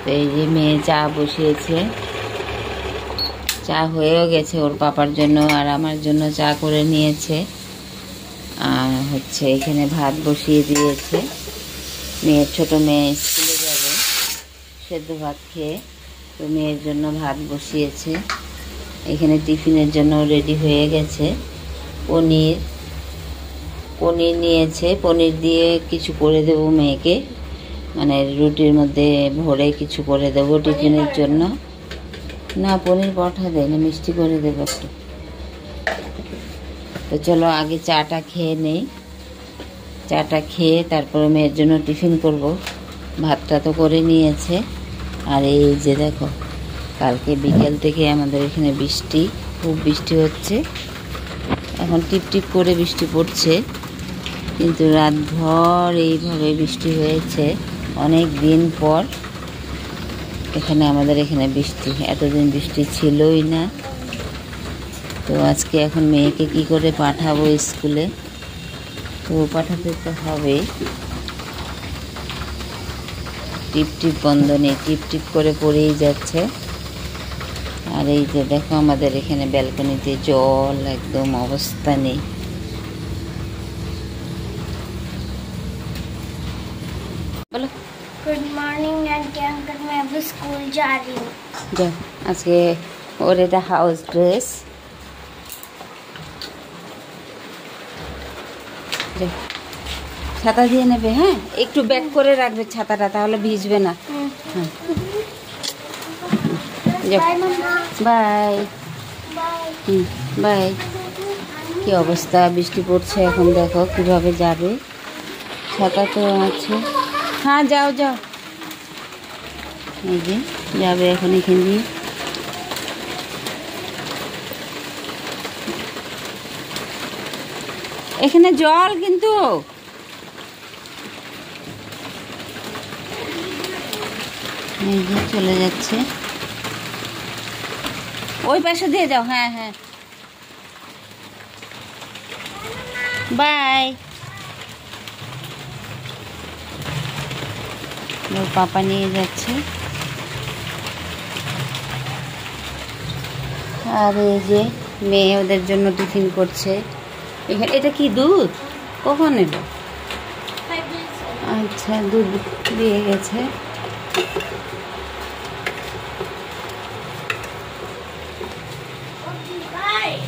তো এই যে মেয়ে চা বসিয়েছে, চা হয়েও গেছে ওর পাপার জন্য, আর আমার জন্য চা করে নিয়েছে। আর হচ্ছে এখানে ভাত বসিয়ে দিয়েছে। মেয়ের ছোট মেয়ে স্কুলে যাবে সেদ্ধ ভাত খেয়ে, তো মেয়ের জন্য ভাত বসিয়েছে। এখানে টিফিনের জন্য রেডি হয়ে গেছে। পনির নিয়েছে, পনির দিয়ে কিছু করে দেবো মেয়েকে, মানে রুটির মধ্যে ভরে কিছু করে দেবো টিফিনের জন্য। না, পনির পরোটা দেয় না, মিষ্টি করে দেবো একটু। তো চলো আগে চাটা খেয়ে নেই, চাটা খেয়ে তারপরে মেয়ের জন্য টিফিন করব। ভাতটা তো করে নিয়েছে। আর এই যে দেখো, কালকে বিকেল থেকে আমাদের এখানে বৃষ্টি, খুব বৃষ্টি হচ্ছে। এখন টিপ টিপ করে বৃষ্টি পড়ছে, কিন্তু রাতভর এইভাবে বৃষ্টি হয়েছে। অনেক দিন পর এখানে আমাদের এখানে বৃষ্টি, এতদিন বৃষ্টি ছিলই না। তো আজকে এখন মেয়েকে কি করে পাঠাবো স্কুলে, তো পাঠাতে তো হবে। টিপ টিপ বন্ধ নেই, টিপ টিপ করে পড়েই যাচ্ছে। আর এই যে দেখো আমাদের এখানে ব্যালকনিতে জল, একদম অবস্থা নেই। বলো गुड मॉर्निंग आंटी अंकल, मैं अभी स्कूल जा रही हूँ। যাও, আজকে ওর এটা হাউস ড্রেস। ছাতা দিয়ে নেবে, হ্যাঁ একটু ব্যাক করে রাখবে ছাতাটা, তাহলে ভিজবে না। হ্যাঁ, बाय मम्मा। বাই। बाय। বাই। কি অবস্থা, বৃষ্টি পড়ছে এখন, দেখো কিভাবে যাবে। ছাতা তো আছে, হ্যাঁ যাও যাও। এই যে যাবে এখন এখান দিয়ে। এখানে জল কিন্তু। এই যে চলে যাচ্ছে, ওই পাশে দিয়ে যাও। হ্যাঁ হ্যাঁ, বাই। ওর পাপা নিয়ে যাচ্ছে। আর এই যে মেয়ে ওদের জন্য টিফিন করছে। এখানে এটা কি দুধ, কখন এলো? আচ্ছা, দুধ দিয়ে গেছে।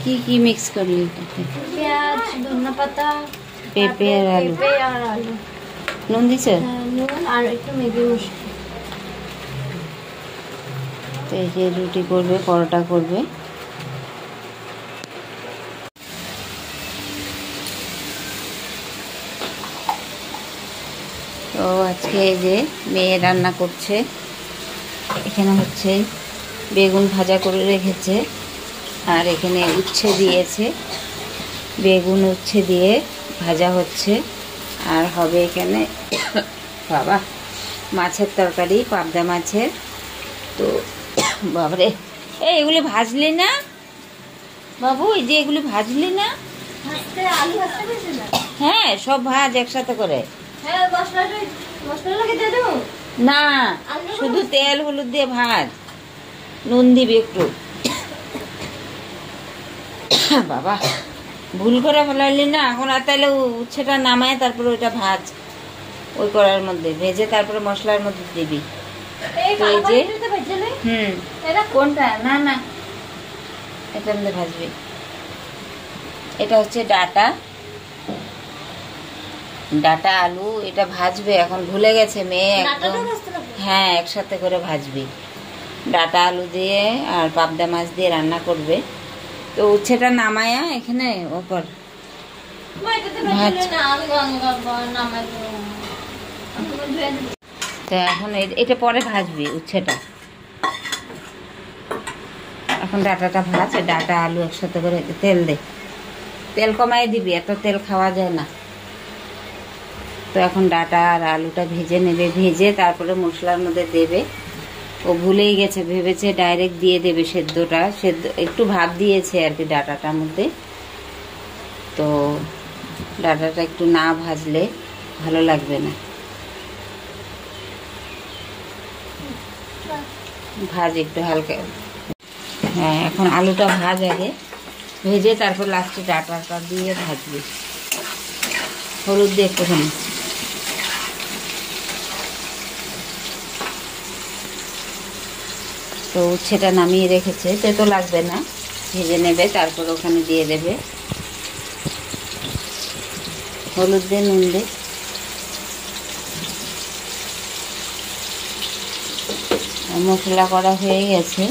কি কি মিক্স করলি এটাতে? प्याज, धनिया पत्ता, পেঁপে আর আলু। पेपे और आलू, নুন দিছ? নুন আর একটু ম্যাগি মশলা। তো এই যে রুটি করবে, পরোটা করবে। তো আজকে এই যে মেয়ে রান্না করছে। এখানে হচ্ছে বেগুন ভাজা করে রেখেছে, আর এখানে উচ্ছে দিয়েছে, বেগুন উচ্ছে দিয়ে ভাজা হচ্ছে। আর হবে এখানে বাবা মাছের তরকারি, পাবদা মাছের। তো বাবারে, এগুলি ভাজলি না বাবু? এই যে এগুলি ভাজলি না? আলু ভাজতে গেছে না? হ্যাঁ, সব ভাজ একসাথে করে। হ্যাঁ, মশলা লাগে দিয়ে দেবো না, শুধু তেল হলুদ দিয়ে ভাজ, নুন দিবি একটু। বাবা, ভুল করে ফেলালি না এখন। আর তাহলে উচ্ছেটা নামায় তারপরে ওইটা ভাজ, ওই কড়ার মধ্যে ভেজে তারপরে মশলার মধ্যে দিবি। তো এই যে কোনটা? না না, এটার মধ্যে ভাজবি। এটা হচ্ছে ডাটা আলু, এটা ভাজবে এখন। ভুলে গেছে মেয়ে একদম। হ্যাঁ, একসাথে করে ভাজবি। ডাটা আলু দিয়ে আর পাবদা মাছ দিয়ে রান্না করবে। তো উচ্ছেটা নামায়া এখানে ওপর তো এখন এটা পরে ভাজবি উচ্ছেটা। এখন ডাটাটা ভাজ, ডাটা আলু একসাথে করে তেল দে, তেল কমাই দিবি, এত তেল খাওয়া যায় না। তো এখন ডাটা আর আলুটা ভেজে নেবে, ভেজে তারপরে মশলার মধ্যে দেবে। ও ভুলেই গেছে, ভেবেছে ডাইরেক্ট দিয়ে দেবে সেদ্ধটা, সেদ্ধ একটু ভাপ দিয়েছে আর কি ডাটাটার মধ্যে। তো ডাটাটা একটু না ভাজলে ভালো লাগবে না। ভাজ একটু হালকা। হ্যাঁ, এখন আলুটা ভাজ আগে, ভেজে তারপর লাস্টে ডাটাটা দিয়ে ভাজবি। হলুদ দিয়ে একটুখানি। তো উচ্ছেটা নামিয়ে রেখেছে, তেতো লাগবে না, ভেজে নেবে, তারপর ওখানে দিয়ে দেবে। হলুদ দিয়ে নুন দে। মশলা করা হয়ে গেছে।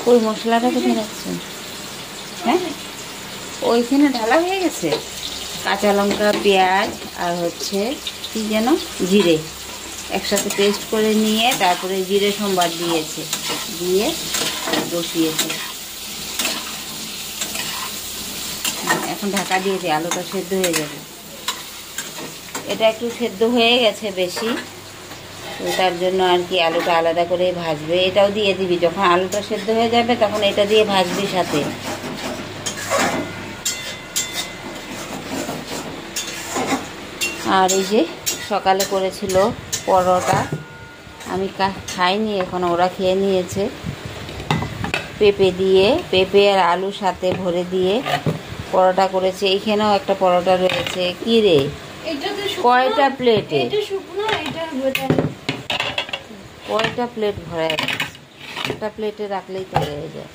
ওই মশলাটা কোথায় রাখছেন? হ্যাঁ, ওইখানে ঢালা হয়ে গেছে। কাঁচা লঙ্কা, পেঁয়াজ আর হচ্ছে কি যেন জিরে একসাথে পেস্ট করে নিয়ে তারপরে জিরে সম্বার দিয়েছে, দিয়ে বসিয়েছে। এখন ঢাকা দিয়েছে, আলুটা সেদ্ধ হয়ে যাবে। এটা একটু সেদ্ধ হয়ে গেছে বেশি, তো তার জন্য আর কি আলুটা আলাদা করে ভাজবে। এটাও দিয়ে দিবি, যখন আলুটা সেদ্ধ হয়ে যাবে তখন এটা দিয়ে ভাজবি সাথে। আর এই যে সকালে করেছিল পরোটা, আমি খাইনি এখন, ওরা খেয়ে নিয়েছে। পেঁপে দিয়ে, পেঁপে আর আলু সাথে ভরে দিয়ে পরোটা করেছে। এইখানেও একটা পরোটা রয়েছে। কি রে, কয়টা প্লেটে? কয়টা প্লেট ভরা আছে? একটা প্লেটে রাখলেই তো হয়ে যায়।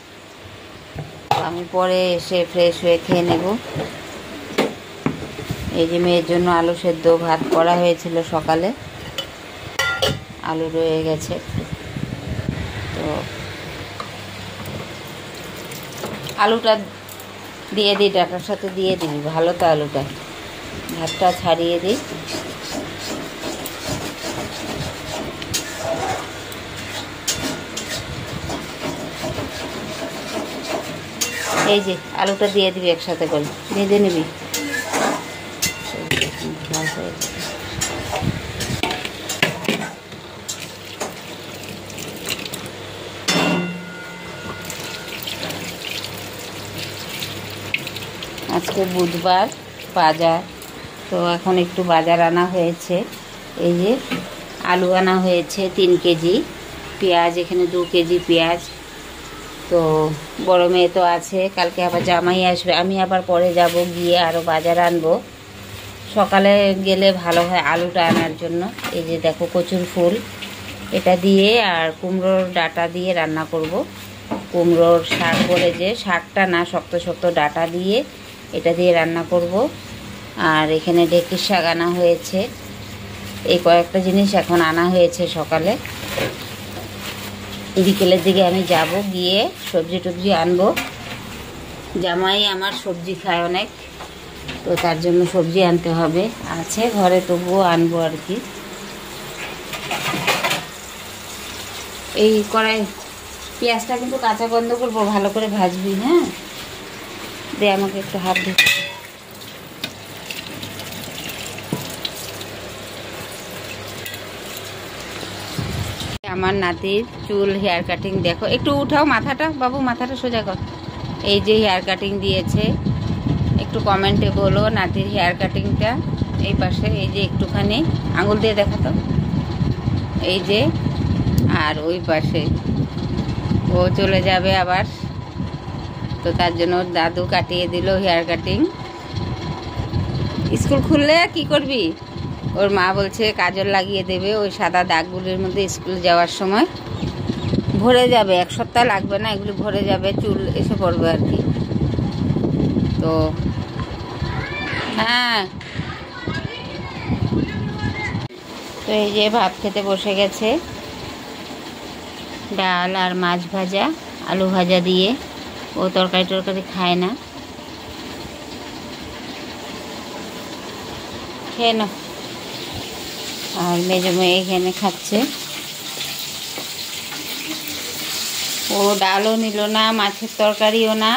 আমি পরে এসে ফ্রেশ হয়ে খেয়ে নেব। এই যে মেয়ের জন্য আলু সেদ্ধ ভাত করা হয়েছিল সকালে, আলু রয়ে গেছে। তো আলুটা দিয়ে দিই, ডাটার সাথে দিয়ে দিবি, ভালো তো আলুটা। ভাতটা ছাড়িয়ে দিই। এই যে আলুটা দিয়ে দিবি একসাথে করে, ভেজে নিবি। আজকে বুধবার, বাজার, তো এখন একটু বাজার আনা হয়েছে। এই যে আলু আনা হয়েছে 3 কেজি, পেঁয়াজ এখানে 2 কেজি পেঁয়াজ। তো বড় মেয়ে তো আছে, কালকে আবার জামাই আসবে, আমি আবার পরে যাব, গিয়ে আরও বাজার আনবো। সকালে গেলে ভালো হয় আলুটা আনার জন্য। এই যে দেখো কচুর ফুল, এটা দিয়ে আর কুমড়োর ডাঁটা দিয়ে রান্না করব। কুমড়োর শাক বলে, যে শাকটা না, শক্ত শক্ত ডাঁটা দিয়ে এটা দিয়ে রান্না করব। আর এখানে ঢেঁকির শাক আনা হয়েছে। এই কয়েকটা জিনিস এখন আনা হয়েছে সকালে। বিকেলের দিকে আমি যাব, গিয়ে সবজি টবজি আনবো। জামাই আমার সবজি খায় অনেক, তো তার জন্য সবজি আনতে হবে, আছে ঘরে, তবুও আনবো আর কি। এই কড়াই পেঁয়াজটা কিন্তু কাঁচা বন্ধ করবো, ভালো করে ভাজবি। হ্যাঁ, দে আমাকে একটু হাত দিতে। আমার নাতির চুল হেয়ার কাটিং দেখো, একটু উঠাও মাথাটা বাবু, মাথাটা সোজা কর। এই যে হেয়ার কাটিং দিয়েছে, একটু কমেন্টে বলো নাতির হেয়ার কাটিংটা। এই পাশে এই যে একটুখানি আঙুল দিয়ে দেখো তো, এই যে, আর ওই পাশে ও চলে যাবে আবার, তো তার জন্য ওর দাদু কাটিয়ে দিল হেয়ার কাটিং। স্কুল খুললে কি করবি? ওর মা বলছে কাজল লাগিয়ে দেবে, ওই সাদা দাগগুলির মধ্যে স্কুল যাওয়ার সময় ভরে যাবে। 1 সপ্তাহ লাগবে না, এগুলি ভরে যাবে, চুল এসে পড়বে আর কি। তো হ্যাঁ, তো এই যে ভাত খেতে বসে গেছে, ডাল আর মাছ ভাজা, আলু ভাজা দিয়ে। ও তরকারি টরকারি খায় না। খেয়ে না। আর মেজো মেয়ে এখানে খাচ্ছে। ও ডালও নিল না, মাছের তরকারিও না,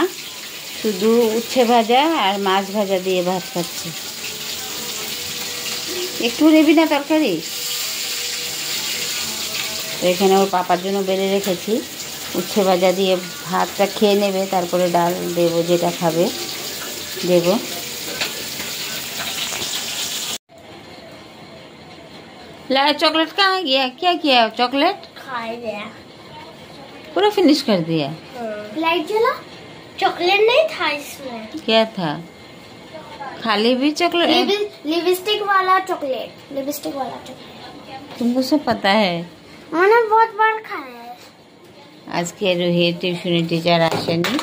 শুধু উচ্ছে ভাজা আর মাছ ভাজা দিয়ে ভাত খাচ্ছে। একটু নেবি না তরকারি? তো এখানে ওর পাপার জন্য বেড়ে রেখেছি, উচ্ছে ভাজা দিয়ে ভাতটা খেয়ে নেবে, তারপরে ডাল দেবো, যেটা খাবে দেবো। ला चॉकलेट कहाँ गया? क्या किया चॉकलेट? खा गया। पूरा फिनिश कर दिया। लाइट जला। चॉकलेट नहीं था इसमें। क्या था? खाली भी चॉकलेट? लिपस्टिक वाला चॉकलेट। लिपस्टिक वाला चॉकलेट तुमको सब पता है? मैंने बहुत बार खाया है। আজকে রোহিত টিউশনি টিচার আসেনি,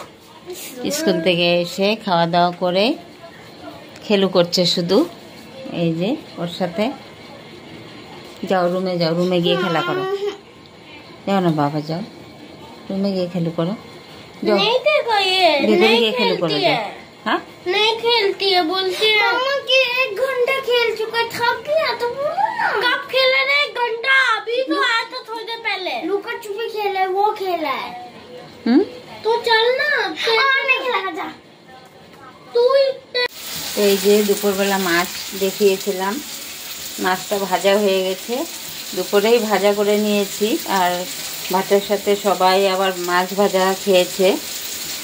স্কুল থেকে এসে খাওয়া দাওয়া করে খেলু করছে শুধু। এই যে ওর সাথে। যাও রুমে, যাও রুমে গিয়ে খেলা করো। যাও না বাবা, যাও রুমে গিয়ে খেলু করো। जाओ नहीं देखो ये भीतर नहीं गए खेलो करो, खेलती जाओ। है। हाँ नहीं खेलती है, बोलती है मम्मा कि 1 घंटा खेल चुका, थक गया तो बोलो ना। कब खेला ना 1 घंटा? अभी तो आया था थोड़ी देर पहले। लुका छुपी खेला है, वो खेला है। तो चल ना। नहीं खेला, जा तू। তো এই যে দুপুরবেলা মাছ দেখিয়েছিলাম, মাছটা ভাজা হয়ে গেছে। দুপুরেই ভাজা করে নিয়েছি, আর ভাতের সাথে সবাই আবার মাছ ভাজা খেয়েছে।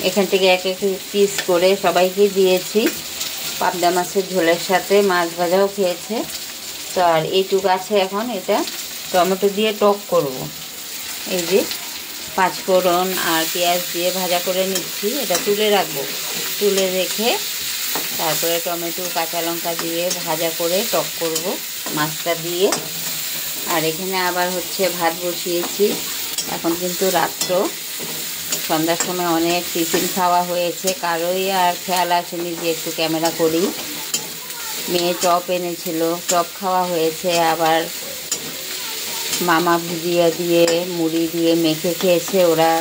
এখান থেকে এক এক পিস করে সবাইকে দিয়েছি। পাবদা মাছের ঝোলের সাথে মাছ ভাজাও খেয়েছে। তো আর এইটুক আছে, এখন এটা টমেটো দিয়ে টক করব। এই যে 5 ফোড়ন আর পেঁয়াজ দিয়ে ভাজা করে নিচ্ছি। এটা তুলে রাখবো, তুলে রেখে তারপরে টমেটো কাঁচা লঙ্কা দিয়ে ভাজা করে টক করব মাছটা দিয়ে। আর এখানে আবার হচ্ছে ভাত বসিয়েছি। এখন কিন্তু রাত্র, সন্ধ্যার সময় অনেক টিফিন খাওয়া হয়েছে, কারোই আর খেয়াল আসেনি যে একটু ক্যামেরা করি। মেয়ে চপ এনেছিল, চপ খাওয়া হয়েছে। আবার মামা ভুজিয়া দিয়ে মুড়ি দিয়ে মেখে খেয়েছে ওরা।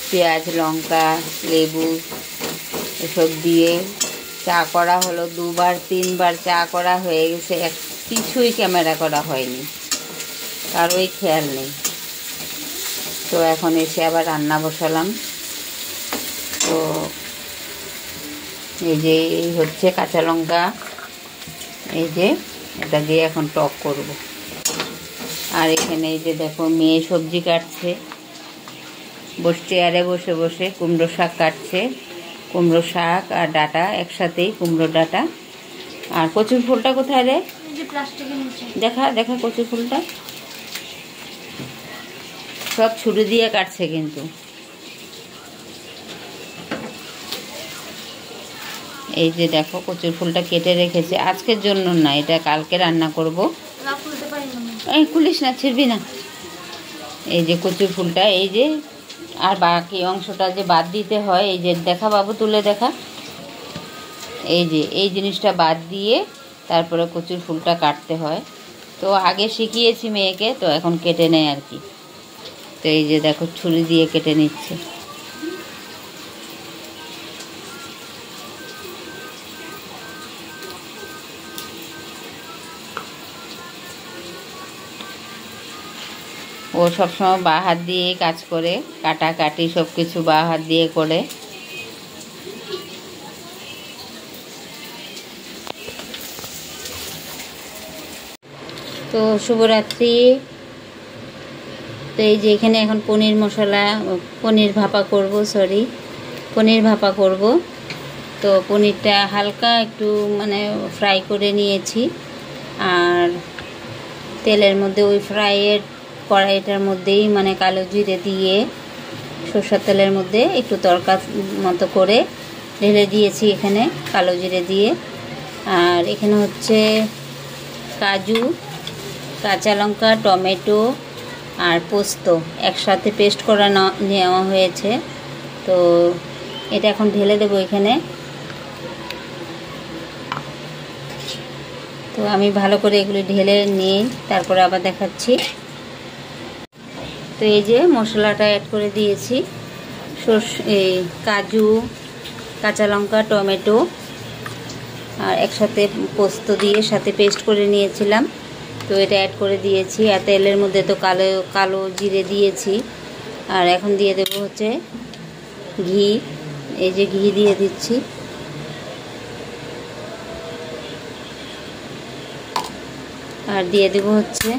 পেঁয়াজ লঙ্কা লেবু এসব দিয়ে চা করা হলো, 2-3 বার চা করা হয়ে গেছে। কিছুই ক্যামেরা করা হয়নি, কারোই খেয়াল নেই। তো এখন এসে আবার রান্না বসালাম। তো এই যে এই হচ্ছে কাঁচা লঙ্কা, এই যে এটা দিয়ে এখন টক করব। আর এখানে এই যে দেখো মেয়ে সবজি কাটছে, চেয়ারে বসে বসে কুমড়ো শাক কাটছে। কুমড়ো শাক আর ডাটা একসাথেই, কুমড়ো ডাটা। আর কচুর ফুলটা কোথায় রে? দেখা দেখা কচুর ফুলটা। সব ছুরি দিয়ে কাটছে কিন্তু। এই যে দেখো কচুর ফুলটা কেটে রেখেছে, আজকের জন্য না, এটা কালকে রান্না করব। এই খুলিস না, ছিড়বি না। এই যে কচুর ফুলটা, এই যে আর বাকি অংশটা যে বাদ দিতে হয়, এই যে দেখা বাবু, তুলে দেখা। এই যে এই জিনিসটা বাদ দিয়ে তারপরে কচুর ফুলটা কাটতে হয়। তো আগে শিখিয়েছি মেয়েকে, তো এখন কেটে নেয় আর কি। তো এই যে দেখো ছুরি দিয়ে কেটে নিচ্ছে। ও সবসময় বাঁ হাত দিয়েই কাজ করে, কাটাকাটি সব কিছু বাঁ হাত দিয়ে করে। তো শুভরাত্রি। তো এই যে এখানে এখন পনির মশলা, পনির ভাপা করব, পনির ভাপা করব। তো পনিরটা হালকা একটু মানে ফ্রাই করে নিয়েছি। আর তেলের মধ্যে ওই ফ্রাইয়ের কড়াইটার মধ্যেই মানে কালো জিরে দিয়ে সরষের তেলের মধ্যে একটু তড়কা মতো করে ঢেলে দিয়েছি এখানে কালো জিরে দিয়ে। আর এখানে হচ্ছে কাজু, কাঁচা লঙ্কা, টমেটো আর পোস্ত একসাথে পেস্ট করা নেওয়া হয়েছে। তো এটা এখন ঢেলে দেবো এখানে। তো আমি ভালো করে এগুলি ঢেলে নিয়ে তারপরে আবার দেখাচ্ছি। তো এই যে মশলাটা অ্যাড করে দিয়েছি, এই কাজু, কাঁচা লঙ্কা, টমেটো আর একসাথে পোস্ত দিয়ে সাথে পেস্ট করে নিয়েছিলাম। তো এটা অ্যাড করে দিয়েছি। আর তেলের মধ্যে তো কালো জিরে দিয়েছি। আর এখন দিয়ে দেবো হচ্ছে ঘি। এই যে ঘি দিয়ে দিচ্ছি। আর দিয়ে দেবো হচ্ছে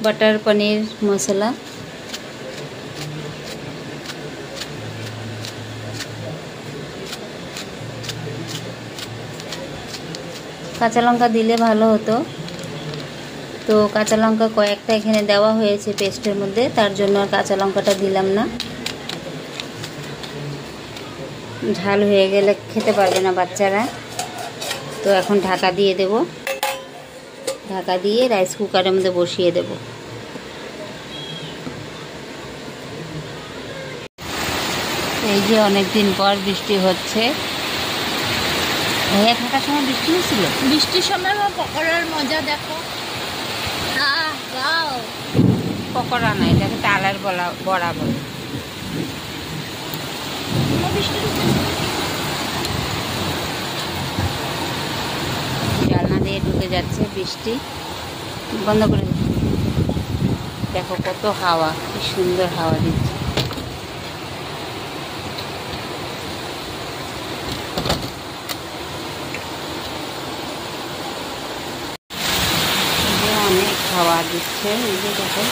বাটার পনির মশলা। কাঁচা লঙ্কা দিলে ভালো হতো, তো কাঁচা লঙ্কা কয়েকটা এখানে দেওয়া হয়েছে পেস্টের মধ্যে, তার জন্য আর কাঁচা লঙ্কাটা দিলাম না। ঝাল হয়ে গেলে খেতে পারবে না বাচ্চারা। তো এখন ঢাকা দিয়ে দেব, ঢাকা দিয়ে রাইস কুকারের মধ্যে বসিয়ে দেব। এই যে অনেকদিন পর বৃষ্টি হচ্ছে। ভাইয়া থাকার সময় বৃষ্টি হয়েছিল? বৃষ্টির সময় পকোড়ার মজা দেখো। পকোড়া না, এটাকে তালের বড়া বলে। জানলা দিয়ে ঢুকে যাচ্ছে বৃষ্টি। বন্ধ করে দেখো কত হাওয়া, কি সুন্দর হাওয়া দিচ্ছে। অনেক হাওয়া দিচ্ছে, এই যে দেখো।